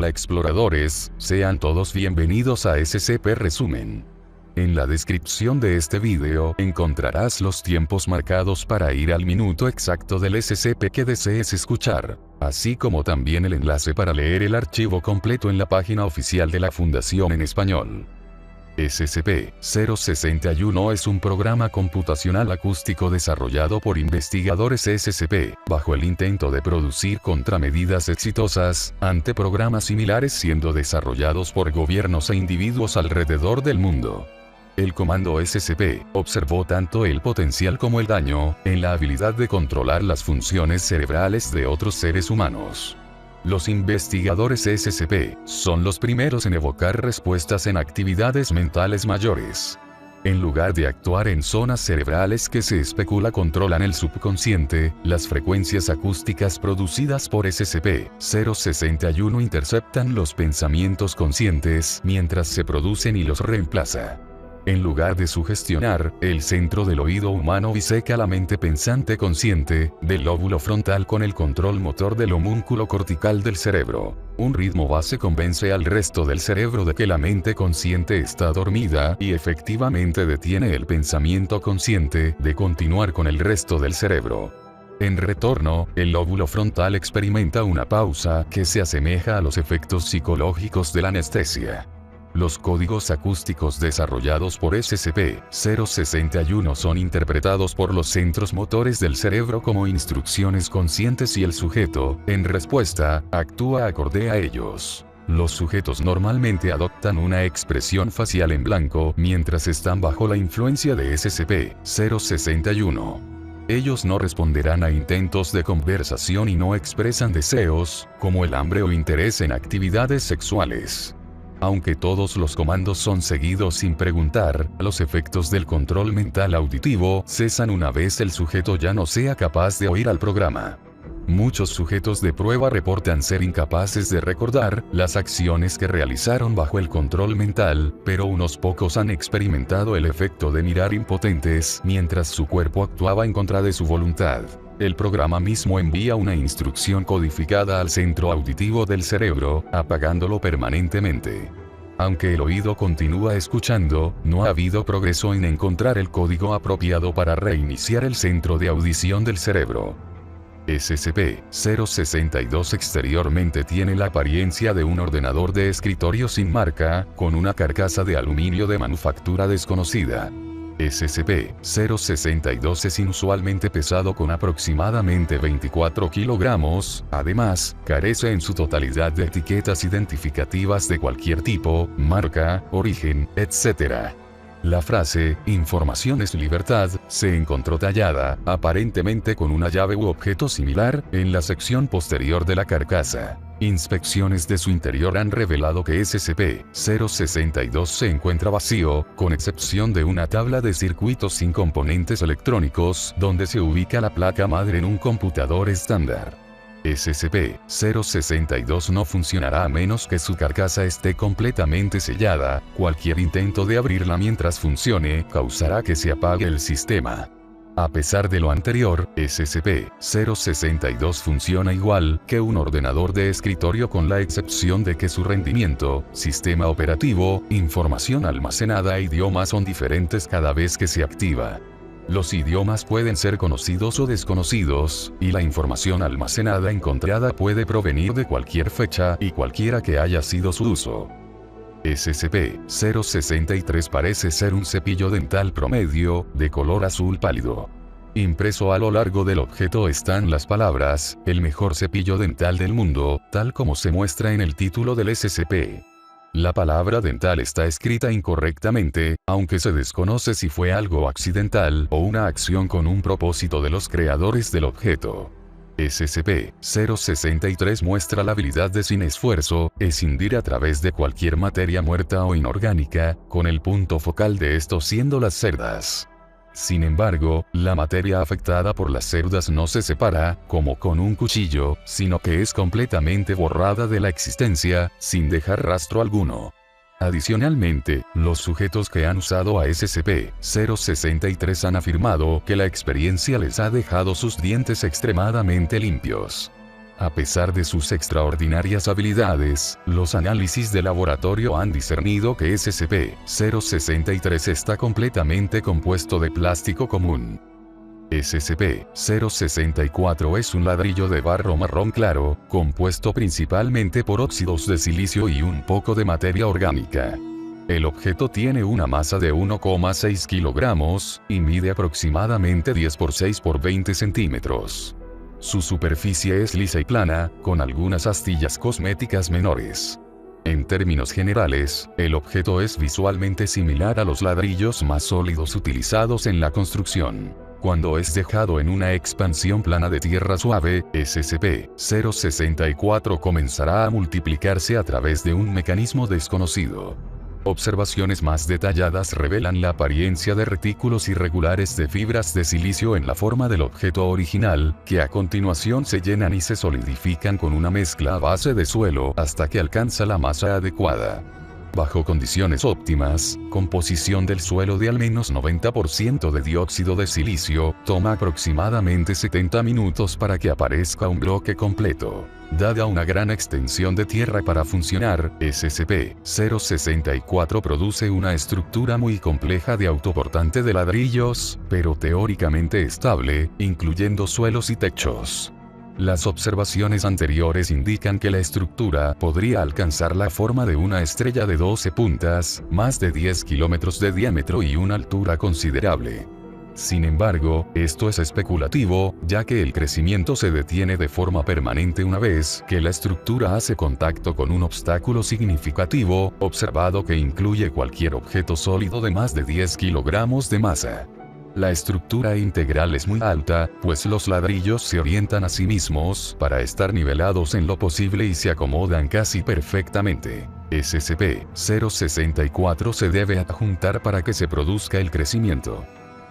Hola exploradores, sean todos bienvenidos a SCP Resumen. En la descripción de este video encontrarás los tiempos marcados para ir al minuto exacto del SCP que desees escuchar, así como también el enlace para leer el archivo completo en la página oficial de la Fundación en español. SCP-061 es un programa computacional acústico desarrollado por investigadores SCP, bajo el intento de producir contramedidas exitosas, ante programas similares siendo desarrollados por gobiernos e individuos alrededor del mundo. El comando SCP observó tanto el potencial como el daño en la habilidad de controlar las funciones cerebrales de otros seres humanos. Los investigadores SCP son los primeros en evocar respuestas en actividades mentales mayores. En lugar de actuar en zonas cerebrales que se especula controlan el subconsciente, las frecuencias acústicas producidas por SCP-061 interceptan los pensamientos conscientes mientras se producen y los reemplaza. En lugar de sugestionar, el centro del oído humano biseca la mente pensante consciente del lóbulo frontal con el control motor del homúnculo cortical del cerebro. Un ritmo base convence al resto del cerebro de que la mente consciente está dormida y efectivamente detiene el pensamiento consciente de continuar con el resto del cerebro. En retorno, el lóbulo frontal experimenta una pausa que se asemeja a los efectos psicológicos de la anestesia. Los códigos acústicos desarrollados por SCP-061 son interpretados por los centros motores del cerebro como instrucciones conscientes y el sujeto, en respuesta, actúa acorde a ellos. Los sujetos normalmente adoptan una expresión facial en blanco mientras están bajo la influencia de SCP-061. Ellos no responderán a intentos de conversación y no expresan deseos, como el hambre o interés en actividades sexuales. Aunque todos los comandos son seguidos sin preguntar, los efectos del control mental auditivo cesan una vez el sujeto ya no sea capaz de oír al programa. Muchos sujetos de prueba reportan ser incapaces de recordar las acciones que realizaron bajo el control mental, pero unos pocos han experimentado el efecto de mirar impotentes mientras su cuerpo actuaba en contra de su voluntad. El programa mismo envía una instrucción codificada al centro auditivo del cerebro, apagándolo permanentemente. Aunque el oído continúa escuchando, no ha habido progreso en encontrar el código apropiado para reiniciar el centro de audición del cerebro. SCP-062 exteriormente tiene la apariencia de un ordenador de escritorio sin marca, con una carcasa de aluminio de manufactura desconocida. SCP-062 es inusualmente pesado con aproximadamente 24 kilogramos, además, carece en su totalidad de etiquetas identificativas de cualquier tipo, marca, origen, etc. La frase, "Información es libertad", se encontró tallada, aparentemente con una llave u objeto similar, en la sección posterior de la carcasa. Inspecciones de su interior han revelado que SCP-062 se encuentra vacío, con excepción de una tabla de circuitos sin componentes electrónicos, donde se ubica la placa madre en un computador estándar. SCP-062 no funcionará a menos que su carcasa esté completamente sellada. Cualquier intento de abrirla mientras funcione causará que se apague el sistema. A pesar de lo anterior, SCP-062 funciona igual que un ordenador de escritorio con la excepción de que su rendimiento, sistema operativo, información almacenada e idiomas son diferentes cada vez que se activa. Los idiomas pueden ser conocidos o desconocidos, y la información almacenada encontrada puede provenir de cualquier fecha y cualquiera que haya sido su uso. SCP-063 parece ser un cepillo dental promedio, de color azul pálido. Impreso a lo largo del objeto están las palabras, "el mejor cepillo dental del mundo", tal como se muestra en el título del SCP. La palabra dental está escrita incorrectamente, aunque se desconoce si fue algo accidental o una acción con un propósito de los creadores del objeto. SCP-063 muestra la habilidad de sin esfuerzo, escindir a través de cualquier materia muerta o inorgánica, con el punto focal de esto siendo las cerdas. Sin embargo, la materia afectada por las cerdas no se separa, como con un cuchillo, sino que es completamente borrada de la existencia, sin dejar rastro alguno. Adicionalmente, los sujetos que han usado a SCP-063 han afirmado que la experiencia les ha dejado sus dientes extremadamente limpios. A pesar de sus extraordinarias habilidades, los análisis de laboratorio han discernido que SCP-063 está completamente compuesto de plástico común. SCP-064 es un ladrillo de barro marrón claro, compuesto principalmente por óxidos de silicio y un poco de materia orgánica. El objeto tiene una masa de 1,6 kilogramos, y mide aproximadamente 10 por 6 por 20 centímetros. Su superficie es lisa y plana, con algunas astillas cosméticas menores. En términos generales, el objeto es visualmente similar a los ladrillos más sólidos utilizados en la construcción. Cuando es dejado en una expansión plana de tierra suave, SCP-064 comenzará a multiplicarse a través de un mecanismo desconocido. Observaciones más detalladas revelan la apariencia de retículos irregulares de fibras de silicio en la forma del objeto original, que a continuación se llenan y se solidifican con una mezcla a base de suelo hasta que alcanza la masa adecuada. Bajo condiciones óptimas, composición del suelo de al menos 90% de dióxido de silicio, toma aproximadamente 70 minutos para que aparezca un bloque completo. Dada una gran extensión de tierra para funcionar, SCP-064 produce una estructura muy compleja de autoportante de ladrillos, pero teóricamente estable, incluyendo suelos y techos. Las observaciones anteriores indican que la estructura podría alcanzar la forma de una estrella de 12 puntas, más de 10 kilómetros de diámetro y una altura considerable. Sin embargo, esto es especulativo, ya que el crecimiento se detiene de forma permanente una vez que la estructura hace contacto con un obstáculo significativo, observado que incluye cualquier objeto sólido de más de 10 kilogramos de masa. La estructura integral es muy alta, pues los ladrillos se orientan a sí mismos para estar nivelados en lo posible y se acomodan casi perfectamente. SCP-064 se debe adjuntar para que se produzca el crecimiento.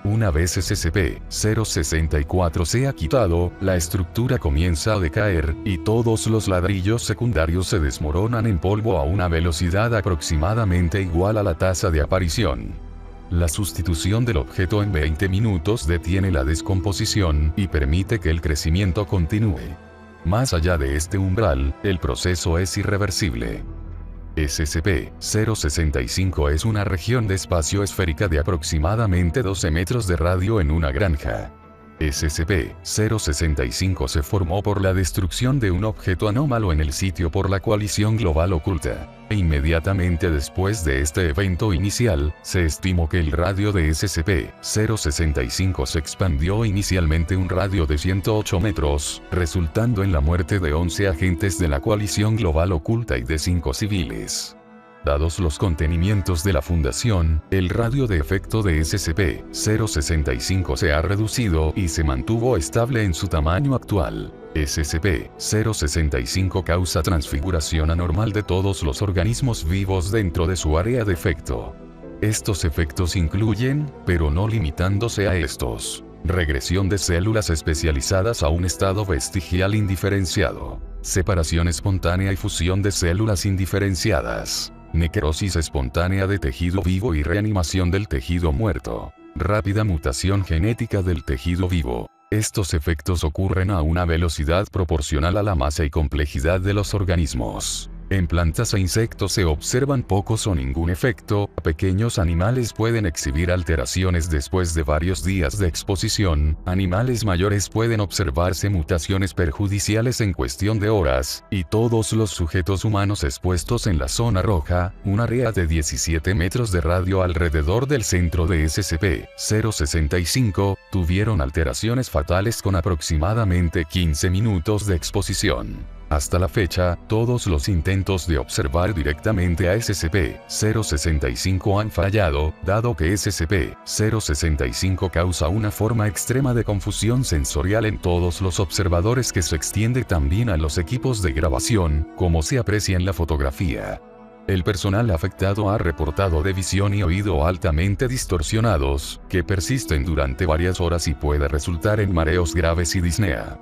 Una vez SCP-064 sea quitado, la estructura comienza a decaer, y todos los ladrillos secundarios se desmoronan en polvo a una velocidad aproximadamente igual a la tasa de aparición. La sustitución del objeto en 20 minutos detiene la descomposición y permite que el crecimiento continúe. Más allá de este umbral, el proceso es irreversible. SCP-065 es una región de espacio esférica de aproximadamente 12 metros de radio en una granja. SCP-065 se formó por la destrucción de un objeto anómalo en el sitio por la Coalición Global Oculta. E inmediatamente después de este evento inicial, se estimó que el radio de SCP-065 se expandió inicialmente un radio de 108 metros, resultando en la muerte de 11 agentes de la Coalición Global Oculta y de 5 civiles. Dados los contenimientos de la Fundación, el radio de efecto de SCP-065 se ha reducido y se mantuvo estable en su tamaño actual. SCP-065 causa transfiguración anormal de todos los organismos vivos dentro de su área de efecto. Estos efectos incluyen, pero no limitándose a estos: regresión de células especializadas a un estado vestigial indiferenciado, separación espontánea y fusión de células indiferenciadas, necrosis espontánea de tejido vivo y reanimación del tejido muerto, rápida mutación genética del tejido vivo. Estos efectos ocurren a una velocidad proporcional a la masa y complejidad de los organismos. En plantas e insectos se observan pocos o ningún efecto. Pequeños animales pueden exhibir alteraciones después de varios días de exposición. Animales mayores pueden observarse mutaciones perjudiciales en cuestión de horas, y todos los sujetos humanos expuestos en la zona roja, un área de 17 metros de radio alrededor del centro de SCP-065, tuvieron alteraciones fatales con aproximadamente 15 minutos de exposición. Hasta la fecha, todos los intentos de observar directamente a SCP-065 han fallado, dado que SCP-065 causa una forma extrema de confusión sensorial en todos los observadores que se extiende también a los equipos de grabación, como se aprecia en la fotografía. El personal afectado ha reportado de visión y oído altamente distorsionados, que persisten durante varias horas y puede resultar en mareos graves y disnea.